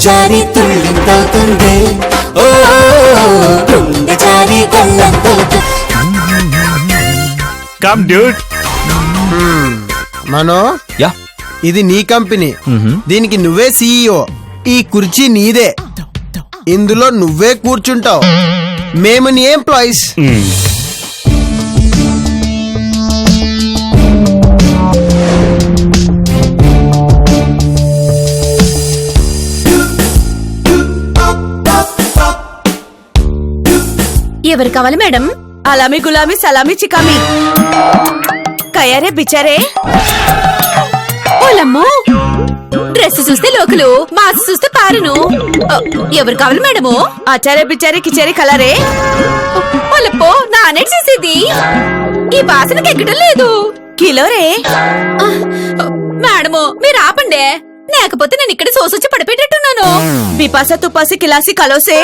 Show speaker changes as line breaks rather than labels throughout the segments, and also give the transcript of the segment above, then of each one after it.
జారి తుళ్ళింతవుతుంది, ఓ గుండె జారి గల్లంతవుతుంది.
Come dude.
మనో
యా
ఇది నీ కంపెనీ, దీనికి నువ్వే సీఈఓ. ఈ కుర్చీ నీదే, ఇందులో నువ్వే కూర్చుంటావు. మేము నీ ఎంప్లాయీస్.
ఎవరు కావాలి మేడం? అలామి గులామి సలామి చికామి కయారే బిచారే. ఓలమ్మో, డ్రెస్ చూస్తే లోకులు, మాస్ చూస్తే పారును. ఎవరు కావాలి మేడము? ఆచారే బిచారే కిచారే కలరే. ఓలప్పో, నానే చేసేది ఈ వాసనకి ఎక్కడం లేదు. కిలోరే మేడము, మీరు ఆపండే, లేకపోతే నేను ఇక్కడ సోసొచ్చి పడిపెట్టేట్టున్నాను. బిపాసా తుపాసి కిలాసి కలోసే.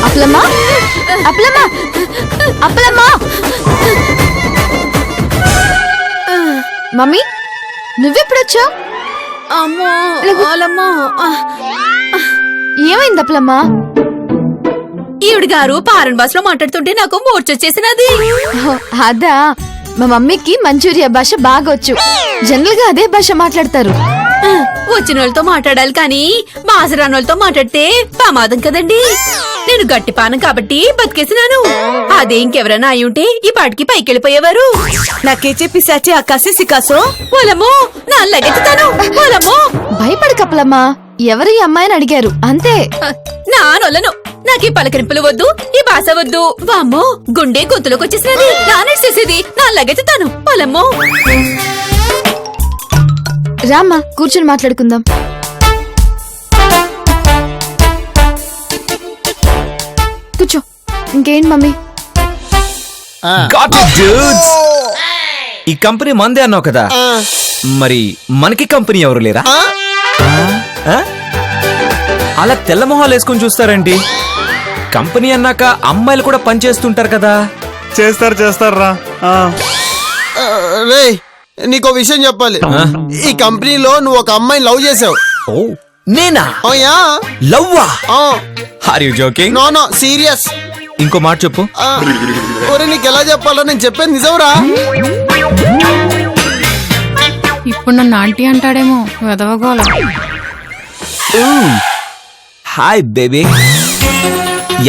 అప్లమ్మా, అప్లమ్మా, అప్లమ్మా. మమ్మీ, నువ్వెప్పుడొచ్చావు?
అమ్మో, ఓలమ్మో.
ఏమైంది అప్లమ్మా?
ఈవిడ గారు పారన్ భాషలో మాట్లాడుతుంటే నాకు మూర్చొచ్చేసినది.
అదా, మా మమ్మీకి మంచూరియా భాష బాగా వచ్చు. జనరల్ గా అదే భాష మాట్లాడతారు.
వచ్చిన వాళ్ళతో మాట్లాడాలి కానీ మాసరాని వాళ్ళతో మాట్లాడితే ప్రమాదం కదండి. నేను గట్టి పానం కాబట్టి బతికేసినాను. అదే ఇంకెవరైనా అయి ఉంటే ఈ పాటికి పైకి వెళ్ళిపోయేవారు. నాకే చెప్పిసాచి అక్కాసి సికాసో. పొలమో నా లగెత్తుతాను. పొలమో
భయపడకప్లమ్మా, ఎవరు ఈ అమ్మాయిని అడిగారు అంతే.
నా నొల్లను, నాకు ఈ పలకరింపులు వద్దు, ఈ భాష వద్దు. వామ్మో, గుండె గొంతులోకి వచ్చేసినది. నానేసేసేది, నా లగెత్తుతాను. పొలమ్మో
రామ్మా, కూర్చొని మాట్లాడుకుందాం. కూర్చో. ఇంకేంటి మమ్మీ?
Got it dudes. ఈ కంపెనీ మందే అన్నావు కదా, మరి మనకి కంపెనీ ఎవరు లేరా? ఆ? అలా తెల్ల మొహాలు వేసుకొని చూస్తారండి. కంపెనీ అన్నాక అమ్మాయిలు కూడా పనిచేస్తుంటారు కదా.
చేస్తారా?
రే, నీకో విషయం చెప్పాలి. ఈ కంపెనీలో నువ్వు ఒక అమ్మాయిని లవ్ చేసావు.
ఓ, నేనా?
ఓయా,
లవ్వా? Are you joking?
No serious.
ఇంకో మాట చెప్పు.
ఒరే, నీకు ఎలా చెప్పాలో నేను చెప్పేది నిజంరా.
ఇప్పుడు నన్ను ఆంటీ అంటాడేమో, వెదవగోల.
హాయ్ బేబీ,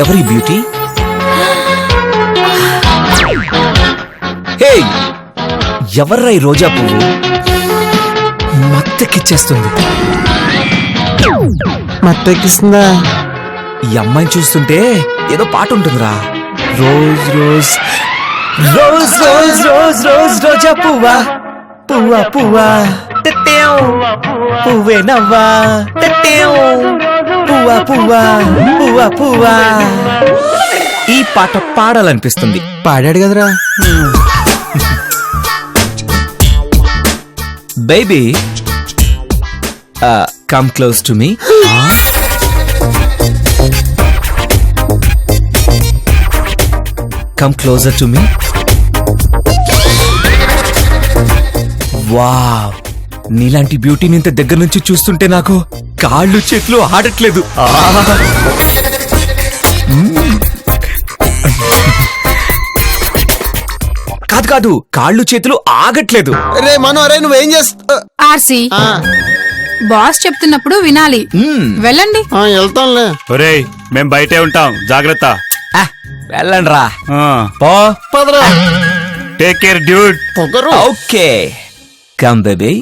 ఎవరి బ్యూటీ? హే, ఎవర్రా ఈ రోజా పువ్వు? మత్తెక్కిచ్చేస్తుంది.
మత్తెక్కిస్తుందా?
ఈ అమ్మాయిని చూస్తుంటే ఏదో పాట ఉంటుందిరా. Rose rose rose rose rose rose రోజా పువ్వా, పువ్వా పువ్వా పువ్వే నవ్వా, పువ్వా పువ్వా పువ్వా పువ్వా. ఈ పాట పాడాలనిపిస్తుంది.
పాడాడు కదరా.
Baby, come close to me. Come closer to me. Wow, నీలాంటి బ్యూటీని ఇంత దగ్గర నుంచి చూస్తుంటే నాకు కాళ్ళు చేతులు ఆడట్లేదు. కాదు కాదు, కాళ్ళు చేతులు ఆగట్లేదు.
రే మనో, రే నువ్వేం చేస్తా?
ఆర్సీ, బాస్ చెప్తున్నప్పుడు వినాలి. వెళ్ళండి.
వెళ్తానులే.
ఒరేయ్, మేం బయటే ఉంటాం, జాగ్రత్త.
వెళ్ళండి రా. పో.
పదరా.
Take care dude.
Okay, come baby.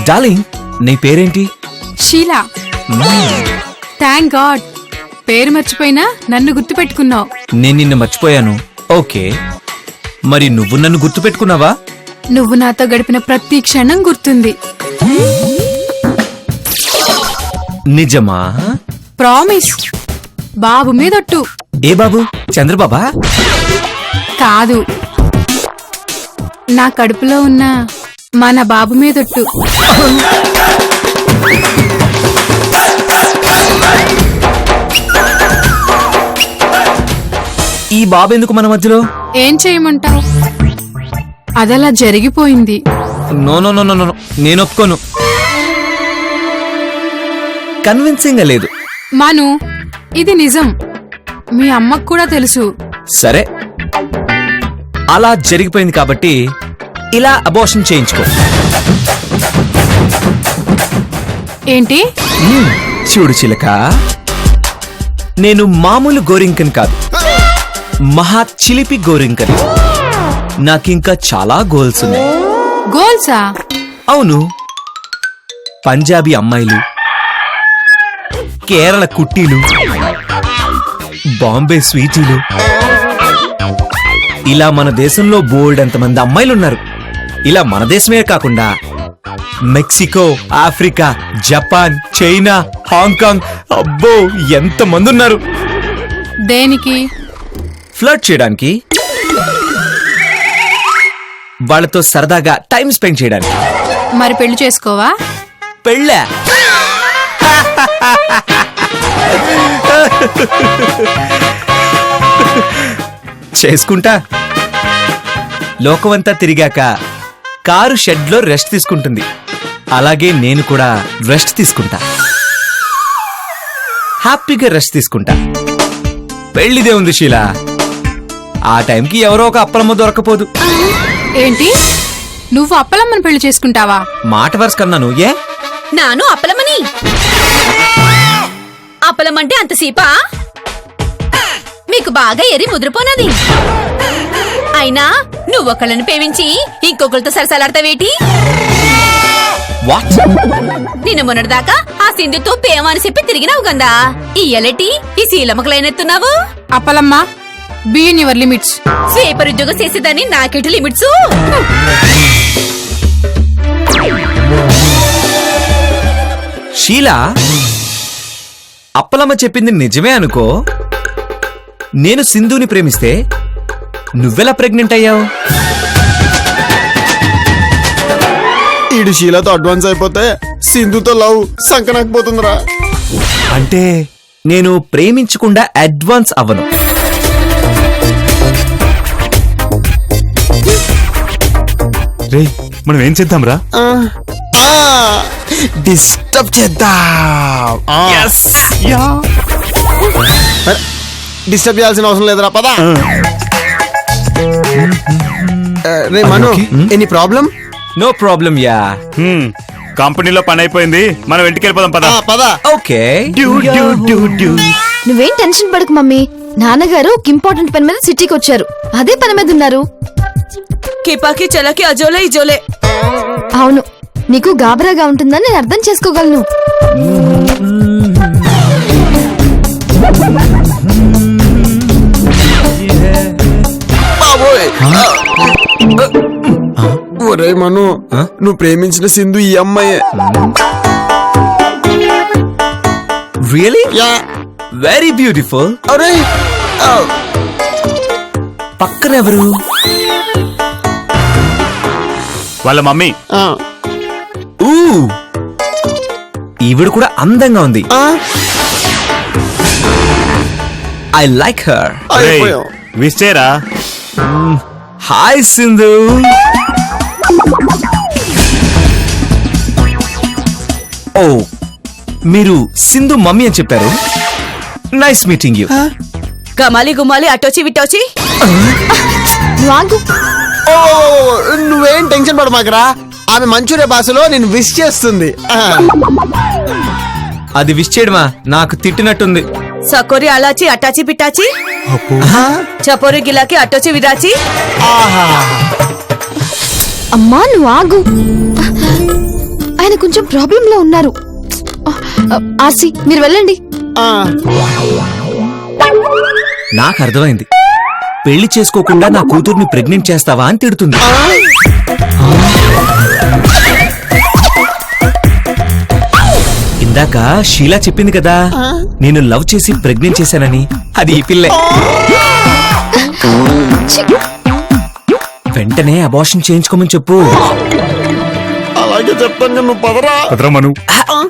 Darling, నీ పేరేంటి?
షీలా. థ్యాంక్ గాడ్, పేరు మర్చిపోయినా నన్ను గుర్తుపెట్టుకున్నావు.
నేను నిన్ను మర్చిపోయాను. ఓకే, మరి నువ్వు నన్ను గుర్తు పెట్టుకున్నావా?
నువ్వు నాతో గడిపిన ప్రతి క్షణం గుర్తుంది.
నిజమా?
ప్రామిస్. బాబు మీదొట్టు.
ఏ బాబు? చంద్రబాబా?
కాదు, నా కడుపులో ఉన్న మన బాబు మీదొట్టు.
బాబు ఎందుకు మన మధ్యలో?
ఏం చేయమంటావు? అదలా జరిగిపోయింది.
No no no no no, నేను ఒప్పుకోను. కన్విన్సింగ్ గా లేదు.
మాను, ఇది నిజం. మీ అమ్మకు కూడా తెలుసు.
సరే, అలా జరిగిపోయింది కాబట్టి ఇలా అబోర్షన్ చేయించుకో.
ఏంటి?
చూడు చిలక, నేను మామూలు గోరింకని కాదు, మహా చిలిపి గోరింకని. నాకింకా చాలా గోల్స్ ఉన్నాయి.
గోల్సా?
అవును, పంజాబీ అమ్మాయిలు, కేరళ కుట్టీలు, బాంబే స్వీటీలు, ఇలా మన దేశంలో బోల్డ్ ఎంతమంది అమ్మాయిలున్నారు. ఇలా మన దేశమే కాకుండా Mexico, Africa, Japan, China, Hong Kong, అబ్బో ఎంతమంది ఉన్నారు.
దేనికి?
ఫ్లర్ట్ చేయడానికి, వాళ్ళతో సరదాగా టైం స్పెండ్ చేయడానికి.
మరి పెళ్లి చేసుకోవా?
పెళ్ళా? చేసుకుంటా. లోకమంతా తిరిగాక కారు షెడ్లో రెస్ట్ తీసుకుంటుంది, అలాగే నేను కూడా రెస్ట్ తీసుకుంటా. హ్యాపీగా రెస్ట్ తీసుకుంటా. పెళ్లిదే ఉంది శీలా, ఆ టైంకి ఎవరో ఒక అప్పలమ్మ దొరకపోదు.
ఏంటి? నువ్వు అప్పలమ్మని పెళ్లి చేసుకుంటావా?
మాట వరుస కన్నాను. ఏ
నాను అప్పలమని? అప్పలమంటే అంత సీపా? మీకు బాగా ఎరి ముదిరిపోనది. అయినా నువ్వొకళ్ళని ప్రేమించి ఇంకొకరితో సరసలాడతావేటి?
వాట్?
నిన్న మొన్నటిదాకా ఆ సింధుతో ప్రేమని చెప్పి తిరిగినావు గందా, ఇయ్యలటి ఈ శీలమ్మకలైనెత్తున్నావు.
Appalamma, be in your limits.
Sweeper ఉద్యోగం చేసేదాన్ని నాకెటు లిమిట్స్?
షీలా, అప్పలమ్మ చెప్పింది నిజమే అనుకో. నేను సింధుని ప్రేమిస్తే నువ్వెలా ప్రెగ్నెంట్ అయ్యావు?
ఈడు శీలతో అడ్వాన్స్ అయిపోతే సింధుతో లవ్ సంకనాకపోతుందిరా.
అంటే నేను ప్రేమించకుండా అడ్వాన్స్ అవ్వను.
రే, మనం ఏం చేద్దాం రా?
డిస్టర్బ్ చేద్దాం. డిస్టర్బ్ చేయాల్సిన అవసరం లేదురా, పదా. రే Manu, any problem?
No problem yeah.
కంపెనీలో పని అయిపోయింది, మనం ఇంటికి వెళ్ళిపోదాం పద.
పదా.
ఓకే.
నువ్వేం టెన్షన్ పడకు మమ్మీ, నాన్నగారు ఒక ఇంపార్టెంట్ పని మీద సిటీకి వచ్చారు, అదే పని మీద ఉన్నారు.
కిపాకి చలకి అజోలే ఇజోలే.
అవును, నీకు గాబరాగా ఉంటుందని నేను అర్థం చేసుకోగలను.
ఒరే మను, నువ్వు ప్రేమించిన సింధు ఈ అమ్మాయే.
రియలీ?
యా.
Very beautiful.
అరే
పక్కన ఎవరు?
వాళ్ళ మమ్మీ.
ఊ, ఈవిడ కూడా అందంగా ఉంది. I like her.
విష్ చేయరా?
హాయ్ సింధు. ఓ, మీరు సింధు మమ్మీ అని చెప్పారు. Nice meeting you.
గమాలి గుమాలి అటోచి విటోచి.
నువ్వు ఆగు.
నువ్వేం టెన్షన్ పడ మాకరా, ఆమె మంచూరియా భాషలో నేను విష్ చేస్తుంది.
అది విష్ చేయడమా? నాకు తిట్టినట్టుంది.
సకోరి అలాచి అటాచి పిటాచి. చపోరి గిలాకి అటోచి విరాచి.
అమ్మా నువ్వు ఆగు, ఆయన కొంచెం ప్రాబ్లం లో ఉన్నారు. ఆర్సీ మీరు వెళ్ళండి.
నాకు అర్థమైంది, పెళ్లి చేసుకోకుండా నా కూతుర్ని ప్రెగ్నెంట్ చేస్తావా అని తిడుతుంది. ఇందాక షీలా చెప్పింది కదా, నేను లవ్ చేసి ప్రెగ్నెంట్ చేశానని. అది ఈ పిల్లే. వెంటనే అబార్షన్ చేయించుకోమని చెప్పు.
అలాగే చెప్తాను, నువ్వు పదరా.
పదరా మను.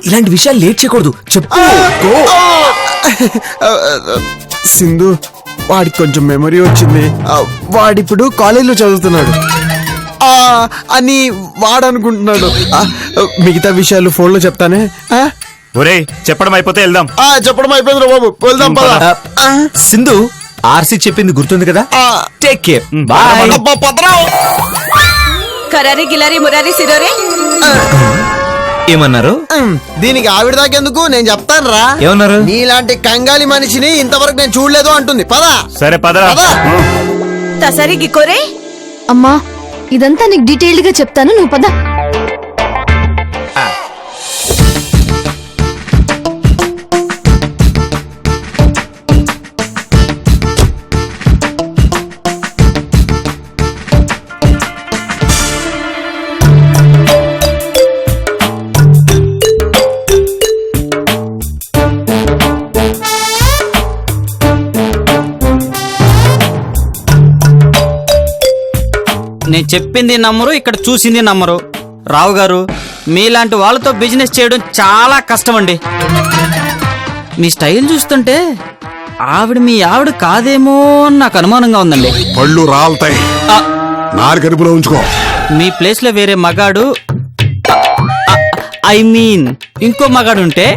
ఇలాంటి విషయాలు లేట్ చేయకూడదు, చెప్పు.
సింధు, వాడికి కొంచెం మెమరీ వచ్చింది. వాడిప్పుడు కాలేజీలో చదువుతున్నాడు అని వాడు అనుకుంటున్నాడు. మిగతా విషయాలు ఫోన్లో చెప్తానే.
ఒరేయ్ చెప్పడం అయిపోతే వెళ్దాం.
చెప్పడం అయిపోయింది బాబు, వెళ్దాం పద.
సింధు ఆర్సీ చెప్పింది గుర్తుంది కదా? Take care. బాయ్.
అబ్బా, పదరా.
కరారి గిలారి మురారి సిరోరే.
ఏమన్నారు?
దీనికి ఆవిడ దాకెందుకు, నేను చెప్తాను రా.
ఏమన్నారు?
నీలాంటి కంగాలి మనిషిని ఇంతవరకు నేను చూడలేదు అంటుంది. పదా
సరే పదరా.
తసరి గికోరే.
అమ్మా ఇదంతా నీకు డీటెయిల్డ్ గా చెప్తాను, నువ్వు పద.
నేను చెప్పింది నమ్మరు, ఇక్కడ చూసింది నమ్మరు. రావు గారు, మీలాంటి వాళ్ళతో బిజినెస్ చేయడం చాలా కష్టం అండి. మీ స్టైల్ చూస్తుంటే ఆవిడ మీ ఆవిడ కాదేమో అని నాకు అనుమానంగా ఉందండి.
పళ్ళు రాలుతాయి, నారు కడుపులో ఉంచుకో.
మీ ప్లేస్ లో వేరే మగాడు, ఐ మీన్ ఇంకో మగాడు ఉంటే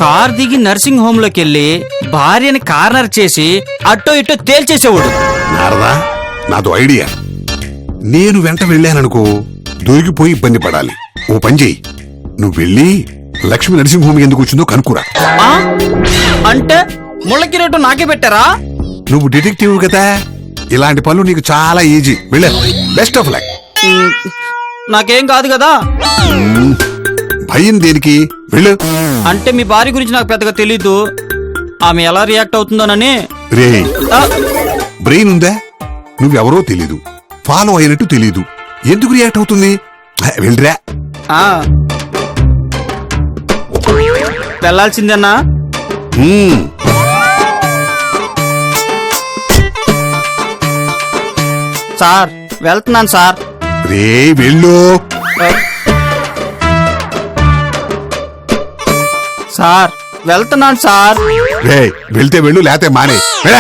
కార్ దిగి నర్సింగ్ హోమ్ లోకి వెళ్ళి భార్యని కార్నర్ చేసి అటో ఇటో తేల్చేసేవాడు.
నారదా, నాతో ఐడియా. నేను వెంట వెళ్ళాననుకో, దొరికిపోయి ఇబ్బంది పడాలి. ఓ పని చెయ్యి, నువ్వు వెళ్ళి లక్ష్మి నర్సింగ్ హోమ్ ఎందుకు వచ్చిందో కనుక్కురా.
ఆ? అంటే ముళ్ళకి రేటు నాకే పెట్టారా?
నువ్వు డిటెక్టివ్ కదా, ఇలాంటి పనులు నీకు చాలా ఈజీ. వెళ్ళ, బెస్ట్ ఆఫ్ లక్.
నాకేం కాదు కదా.
భయం దేనికి, వెళ్ళు.
అంటే మీ భార్య గురించి నాకు పెద్దగా తెలీదు, ఆమె ఎలా రియాక్ట్ అవుతుందోనని.
రే,
ఆ,
బ్రెయిన్ ఉందా? నువ్వెవరో తెలీదు, ఫాలో అయినట్టు తెలీదు, ఎందుకు రియాక్ట్ అవుతుంది? వెళ్ళరా.
ఆ. వెళ్ళాల్సిందేనా? సార్ వెళ్తున్నాను సార్.
రే వెళ్ళు.
సార్ వెళ్తున్నాను సార్.
రే వెళ్తే వెళ్ళు, లేతే మానే. వెళ్ళ.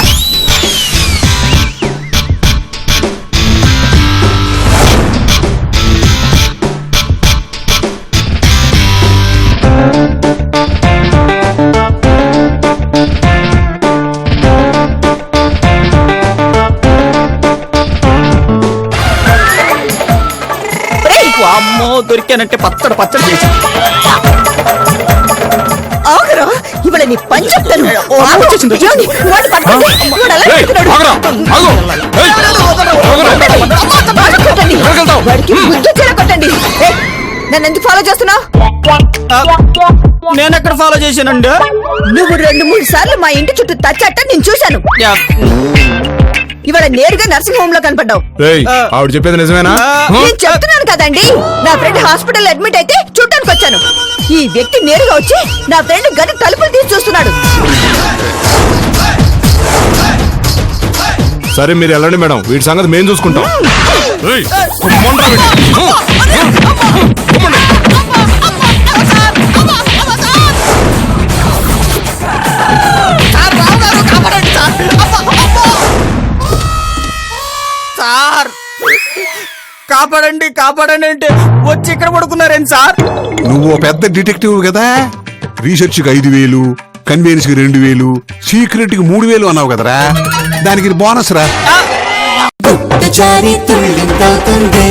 అమ్మో, దొరికానంటే పచ్చడి పచ్చడి చేసి.
ఆగరా, ఇవాళ నీ పని చెప్తాను. ఏమండి? వాడు పట్టుకోండి. వాడు అలా చెప్తున్నాడు. కొట్టండి. వాడికి బుద్ధి చెరగొట్టండి. నన్ను ఎందుకు ఫాలో చేస్తున్నావు?
నేను ఎక్కడ ఫాలో చేశానండి?
నువ్వు 2-3 సార్లు మా ఇంటి చుట్టూ తచ్చట నేను చూశాను. ఇవాళ నేరుగా నర్సింగ్ హోమ్ లో కనపడ్డావు.
ఆవిడ చెప్పేది నిజమేనా?
నేను చెప్తున్నాను కదండి, నా ఫ్రెండ్ హాస్పిటల్ అడ్మిట్ అయితే చూడటానికి వచ్చాను. ఈ వ్యక్తి నేరుగా వచ్చి నా ఫ్రెండ్ గది తలుపులు తీసి చూస్తున్నాడు.
సరే మీరు వెళ్ళండి మేడం, వీటి సంగతి మేము చూసుకుంటాం.
సార్ కాపాడండి కాపాడండి అంటే వచ్చి ఇక్కడ పడుకున్నారేంటి సార్?
నువ్వు పెద్ద డిటెక్టివ్ కదా, రీసెర్చ్ కి 5,000, కన్వీనియన్స్ కి 2,000, సీక్రెట్ కి 3,000 అన్నావు కదరా, దానికి బోనస్ రా.
జారి తుళ్ళింతవుతుంది